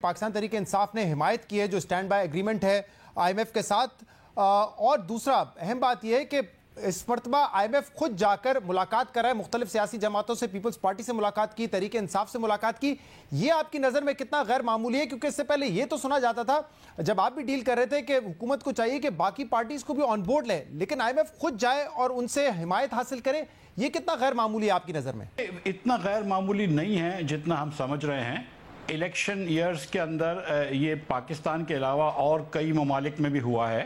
پاکستان تحریک انصاف نے حمایت کی ہے جو سٹینڈ بائی ایگریمنٹ ہے آئی ایم ایف کے ساتھ، اور دوسرا اہم بات یہ ہے کہ اس مرتبہ آئی ایم ایف خود جا کر ملاقات کر رہا ہے، مختلف سیاسی جماعتوں سے، پیپلز پارٹی سے ملاقات کی، تحریک انصاف سے ملاقات کی. یہ آپ کی نظر میں کتنا غیر معمولی ہے؟ کیونکہ اس سے پہلے یہ تو سنا جاتا تھا جب آپ بھی ڈیل کر رہے تھے کہ حکومت کو چاہیے کہ باقی پارٹیز کو بھی آن بورڈ لے، لیکن آئی ایم ایف خود جائے اور ان سے حمایت حاصل کرے. یہ کتنا غیر معمولی ہے آپ کی نظر میں؟ اتنا غیر معمولی نہیں ہے جتنا ہم سمجھ رہے ہیں. الیکشن ایئرز کے اندر یہ پاکستان کے علاوہ اور کئی ممالک میں بھی ہوا ہے.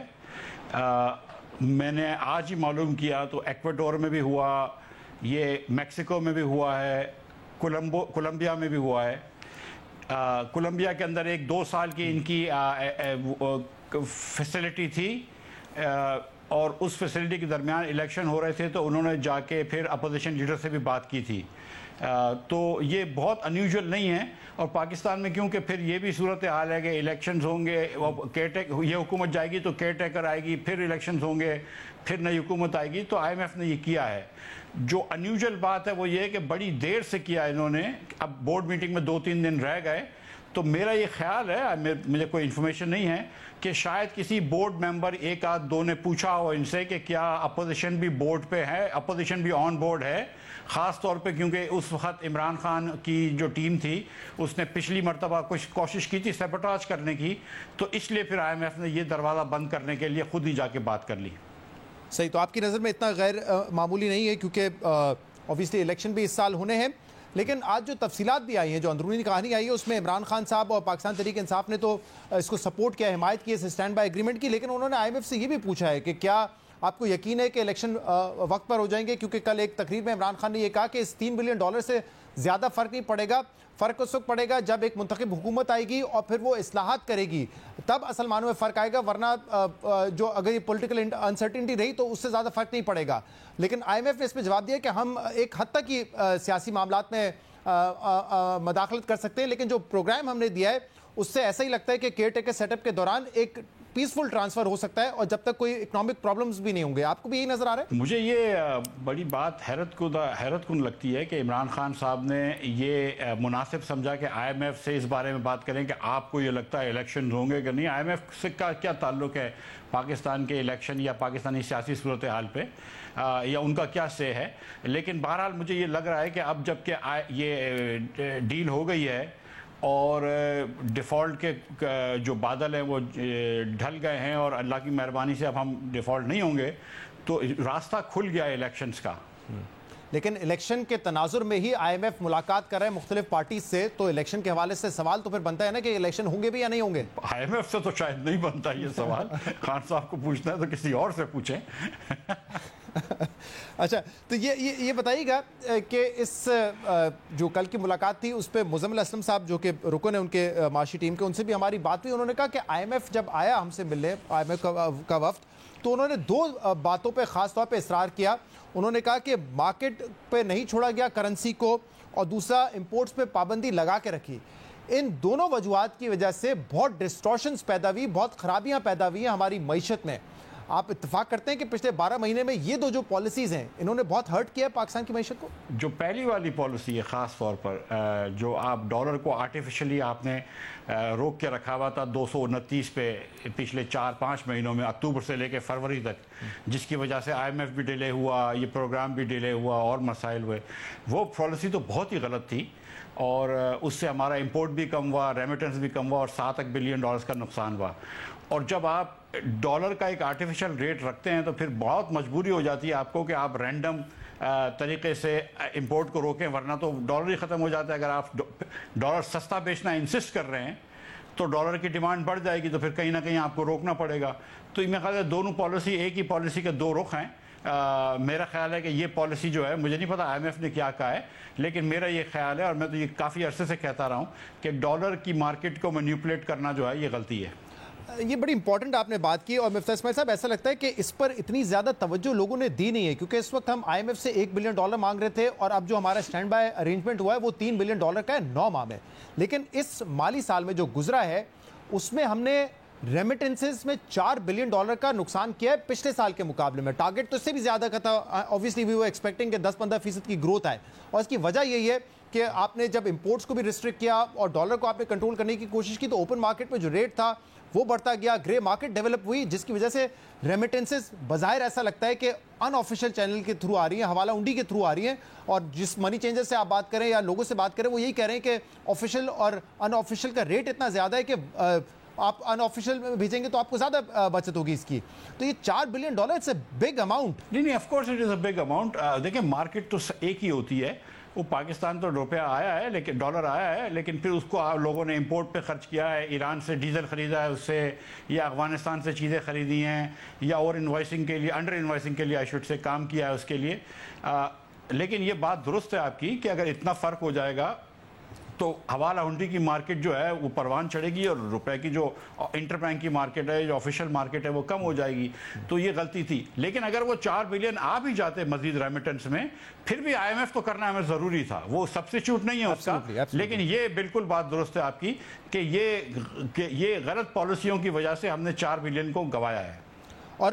میں نے آج ہی معلوم کیا تو ایکواڈور میں بھی ہوا، یہ میکسیکو میں بھی ہوا ہے، کولمبیا میں بھی ہوا ہے. کولمبیا کے اندر 2 سال کی ان کی فیسلٹی تھی، اور اس فیسلٹی کے درمیان الیکشن ہو رہے تھے تو انہوں نے جا کے پھر اپوزیشن لیڈر سے بھی بات کی تھی. تو یہ بہت انیوژل نہیں ہے. اور پاکستان میں کیونکہ پھر یہ بھی صورتحال ہے کہ الیکشنز ہوں گے، یہ حکومت جائے گی تو کیئر ٹیکر آئے گی، پھر الیکشنز ہوں گے، پھر نئی حکومت آئے گی. تو آئی ایم ایف نے یہ کیا ہے. جو انیوژل بات ہے وہ یہ ہے کہ بڑی دیر سے کیا انہوں نے. اب بورڈ میٹنگ میں 2-3 دن رہ گئے، تو میرا یہ خیال ہے، مجھے کوئی انفارمیشن نہیں ہے، کہ شاید کسی بورڈ ممبر 1-2 نے پوچھا ہو ان سے کہ کیا اپوزیشن بھی بورڈ پہ ہے، اپوزیشن بھی آن بورڈ ہے. خاص طور پہ کیونکہ اس وقت عمران خان کی جو ٹیم تھی اس نے پچھلی مرتبہ کچھ کوشش کی تھی سیبوٹاج کرنے کی، تو اس لیے پھر آئی ایم ایف نے یہ دروازہ بند کرنے کے لیے خود ہی جا کے بات کر لی. صحیح. تو آپ کی نظر میں اتنا غیر معمولی نہیں ہے، کیونکہ اوبویسلی الیکشن بھی اس سال ہونے ہیں. لیکن آج جو تفصیلات بھی آئی ہیں، جو اندرونی کہانی آئی ہے، اس میں عمران خان صاحب اور پاکستان تحریک انصاف نے تو اس کو سپورٹ کیا، حمایت کی اس اسٹینڈ بائی ایگریمنٹ کی، لیکن انہوں نے آئی ایم ایف سے یہ بھی پوچھا ہے کہ کیا آپ کو یقین ہے کہ الیکشن وقت پر ہو جائیں گے؟ کیونکہ کل ایک تقریر میں عمران خان نے یہ کہا کہ اس $3 بلین سے زیادہ فرق نہیں پڑے گا. فرق اس وقت پڑے گا جب ایک منتخب حکومت آئے گی اور پھر وہ اصلاحات کرے گی، تب اصل معنوں میں فرق آئے گا، ورنہ جو اگر یہ پولیٹیکل انسرٹنٹی رہی تو اس سے زیادہ فرق نہیں پڑے گا. لیکن آئی ایم ایف نے اس پہ جواب دیا کہ ہم ایک حد تک ہی سیاسی معاملات میں مداخلت کر سکتے ہیں، لیکن جو پروگرام ہم نے دیا ہے اس سے ایسا ہی لگتا ہے کہ کیئر ٹیکر سیٹ اپ کے دوران ایک پیسفل ٹرانسفر ہو سکتا ہے، اور جب تک کوئی اکنامک پرابلمز بھی نہیں ہوں گے. آپ کو بھی یہی نظر آ رہا ہے؟ مجھے یہ بڑی بات حیرت کن لگتی ہے کہ عمران خان صاحب نے یہ مناسب سمجھا کہ آئی ایم ایف سے اس بارے میں بات کریں کہ آپ کو یہ لگتا ہے الیکشن ہوں گے کہ نہیں. آئی ایم ایف سے کیا تعلق ہے پاکستان کے الیکشن یا پاکستانی سیاسی صورتحال پہ، یا ان کا کیا سے ہے. لیکن بہرحال مجھے یہ لگ رہا ہے کہ اب جب کہ یہ ڈیل ہو گئی ہے اور ڈیفالٹ کے جو بادل ہیں وہ ڈھل گئے ہیں اور اللہ کی مہربانی سے اب ہم ڈیفالٹ نہیں ہوں گے، تو راستہ کھل گیا ہے الیکشنز کا. لیکن الیکشن کے تناظر میں ہی آئی ایم ایف ملاقات کر رہے ہیں مختلف پارٹیز سے، تو الیکشن کے حوالے سے سوال تو پھر بنتا ہے نا کہ الیکشن ہوں گے بھی یا نہیں ہوں گے. آئی ایم ایف سے تو شاید نہیں بنتا یہ سوال. خان صاحب کو پوچھنا ہے تو کسی اور سے پوچھیں. اچھا، تو یہ بتائیے گا کہ اس جو کل کی ملاقات تھی اس پہ مزمل اسلم صاحب جو کہ رکن ہیں ان کے معاشی ٹیم کے، ان سے بھی ہماری بات ہوئی. انہوں نے کہا کہ آئی ایم ایف جب آیا ہم سے ملنے، آئی ایم ایف کا وفد، تو انہوں نے 2 باتوں پہ خاص طور پہ اصرار کیا. انہوں نے کہا کہ مارکیٹ پہ نہیں چھوڑا گیا کرنسی کو، اور دوسرا امپورٹس پہ پابندی لگا کے رکھی. ان دونوں وجوہات کی وجہ سے بہت ڈسٹورشنز پیدا ہوئی، بہت خرابیاں پیدا ہوئی ہیں ہماری معیشت میں. آپ اتفاق کرتے ہیں کہ پچھلے 12 مہینے میں یہ 2 جو پالیسیز ہیں انہوں نے بہت ہرٹ کیا ہے پاکستان کی معیشت کو؟ جو پہلی والی پالیسی ہے خاص طور پر، جو آپ ڈالر کو آرٹیفیشلی آپ نے روک کے رکھا ہوا تھا 229 پہ پچھلے 4-5 مہینوں میں، اکتوبر سے لے کے فروری تک، جس کی وجہ سے آئی ایم ایف بھی ڈیلے ہوا، یہ پروگرام بھی ڈیلے ہوا اور مسائل ہوئے. وہ پالیسی تو بہت ہی غلط تھی، اور اس سے ہمارا امپورٹ بھی کم ہوا، ریمیٹنس بھی کم ہوا، اور $7 بلین کا نقصان ہوا. اور جب آپ ڈالر کا ایک آرٹیفیشل ریٹ رکھتے ہیں تو پھر بہت مجبوری ہو جاتی ہے آپ کو کہ آپ رینڈم طریقے سے امپورٹ کو روکیں، ورنہ تو ڈالر ہی ختم ہو جاتا ہے. اگر آپ ڈالر سستا بیچنا انسسٹ کر رہے ہیں تو ڈالر کی ڈیمانڈ بڑھ جائے گی، تو پھر کہیں نہ کہیں آپ کو روکنا پڑے گا. تو میرا خیال ہے دونوں پالیسی ایک ہی پالیسی کے 2 رخ ہیں. میرا خیال ہے کہ یہ پالیسی جو ہے، مجھے نہیں پتا آئی ایم ایف نے کیا کہا ہے، لیکن میرا یہ خیال ہے، اور میں تو یہ کافی عرصے سے کہتا رہا ہوں، کہ ڈالر کی مارکیٹ کو مینیپولیٹ کرنا جو ہے یہ غلطی ہے. یہ بڑی امپورٹنٹ آپ نے بات کی. اور مفتاح اسماعیل صاحب، ایسا لگتا ہے کہ اس پر اتنی زیادہ توجہ لوگوں نے دی نہیں ہے، کیونکہ اس وقت ہم آئی ایم ایف سے $1 بلین مانگ رہے تھے، اور اب جو ہمارا اسٹینڈ بائی ارینجمنٹ ہوا ہے وہ $3 بلین کا ہے 9 ماہ میں. لیکن اس مالی سال میں جو گزرا ہے اس میں ہم نے ریمیٹنسز میں $4 بلین کا نقصان کیا ہے پچھلے سال کے مقابلے میں. ٹارگٹ تو اس سے بھی زیادہ کا تھا. اوبویسلی وی ور ایکسپیکٹنگ کہ 10-15% کی گروتھ آئے، اور اس کی وجہ یہی ہے کہ آپ نے جب امپورٹس کو بھی ریسٹرکٹ کیا اور ڈالر کو آپ نے کنٹرول کرنے کی کوشش کی تو اوپن مارکیٹ میں جو ریٹ تھا وہ بڑھتا گیا, گرے مارکیٹ ڈیولپ ہوئی, جس کی وجہ سے ریمیٹنسز بظاہر ایسا لگتا ہے کہ ان آفیشیل چینل کے تھرو آ رہی ہیں, حوالہ انڈی کے تھرو آ رہی ہیں, اور جس منی چینجر سے آپ بات کریں یا لوگوں سے بات کریں وہ یہی کہہ رہے ہیں کہ آفیشیل اور ان آفیشیل کا ریٹ اتنا زیادہ ہے کہ آپ ان آفیشیل میں بھیجیں گے تو آپ کو زیادہ بچت ہوگی اس کی. تو یہ $4 billion it's a big amount. نہیں, of course it is a big amount. دیکھیں مارکیٹ تو ایک ہی ہوتی ہے, وہ پاکستان تو روپیہ آیا ہے لیکن ڈالر آیا ہے, لیکن پھر اس کو لوگوں نے امپورٹ پہ خرچ کیا ہے, ایران سے ڈیزل خریدا ہے اس سے, یا افغانستان سے چیزیں خریدی ہیں, یا اور انوائسنگ کے لیے, انڈر انوائسنگ کے لیے آئی شوڈ سے کام کیا ہے اس کے لیے. لیکن یہ بات درست ہے آپ کی کہ اگر اتنا فرق ہو جائے گا تو حوالہ ہنڈی کی مارکیٹ جو ہے وہ پروان چڑھے گی اور روپے کی جو انٹر بینک کی مارکیٹ ہے, جو آفیشیل مارکیٹ ہے, وہ کم ہو جائے گی. تو یہ غلطی تھی. لیکن اگر وہ 4 بلین آ بھی جاتے مزید ریمیٹنس میں, پھر بھی آئی ایم ایف تو کرنا ہمیں ضروری تھا, وہ سبسٹیچیوٹ نہیں ہے اس کا. لیکن یہ بالکل بات درست ہے آپ کی کہ یہ غلط پالیسیوں کی وجہ سے ہم نے 4 بلین کو گوایا ہے. اور